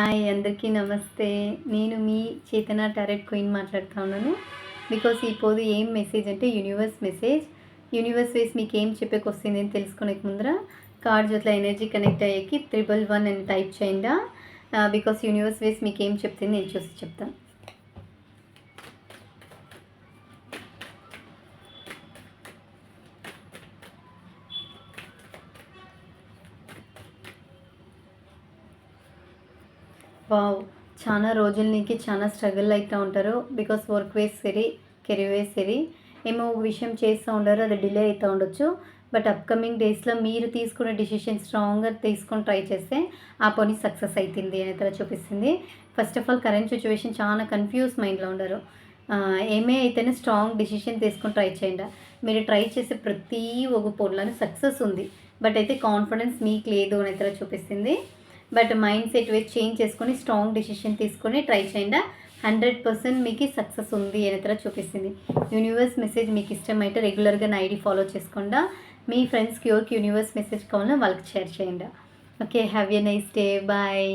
Hi అందరికీ నమస్తే. నేను మీ చేతన టారెట్ క్వీన్ మాట్లాడుతా ఉన్నాను. బికాస్ ఇప్పుడు ఏం మెసేజ్ అంటే యూనివర్స్ మెసేజ్. యూనివర్స్ వేస్ మీకేం చెప్పేకొస్తుంది అని తెలుసుకునే ముందర కార్డ్ జొట్ల ఎనర్జీ కనెక్ట్ అయ్యేకి 111 అని టైప్ చేయండి. బికాస్ యూనివర్స్ వేస్ మీకేం చెప్తుంది నేను చూసి చెప్తాను. వావ్! చాలా రోజుల నుంచి చాలా స్ట్రగుల్ అవుతూ ఉంటారు. బికాస్ వర్క్ వేస్ సరి, కెరీర్ వేస్ సరి ఏమో ఒక విషయం చేస్తూ ఉంటారు. అది డిలే అవుతూ ఉండొచ్చు. బట్ అప్కమింగ్ డేస్లో మీరు తీసుకున్న డిసిషన్ స్ట్రాంగ్గా తీసుకొని ట్రై చేస్తే ఆ పని సక్సెస్ అవుతుంది అని అయితే చూపిస్తుంది. First of all current situation చాలా కన్ఫ్యూజ్ మైండ్లో ఉండరు. ఏమే అయితేనే స్ట్రాంగ్ డిసిషన్ తీసుకొని ట్రై చేయండి. మీరు ట్రై చేసే ప్రతి ఒక పొరలను సక్సెస్ ఉంది. బట్ అయితే కాన్ఫిడెన్స్ మీకు లేదు అని అయితే చూపిస్తుంది. బట్ మైండ్ సెట్ వేసి చేంజ్ చేసుకొని స్ట్రాంగ్ డిసిషన్ తీసుకొని ట్రై చేయండి. 100% మీకు సక్సెస్ ఉంది అని చూపిస్తుంది. యూనివర్స్ మెసేజ్ మీకు ఇష్టమైతే రెగ్యులర్గా నా ఐడి ఫాలో చేసుకోండి. మీ ఫ్రెండ్స్కి ఎవరికి యూనివర్స్ మెసేజ్ కావాలో వాళ్ళకి షేర్ చేయండి. Okay, have a nice day. Bye.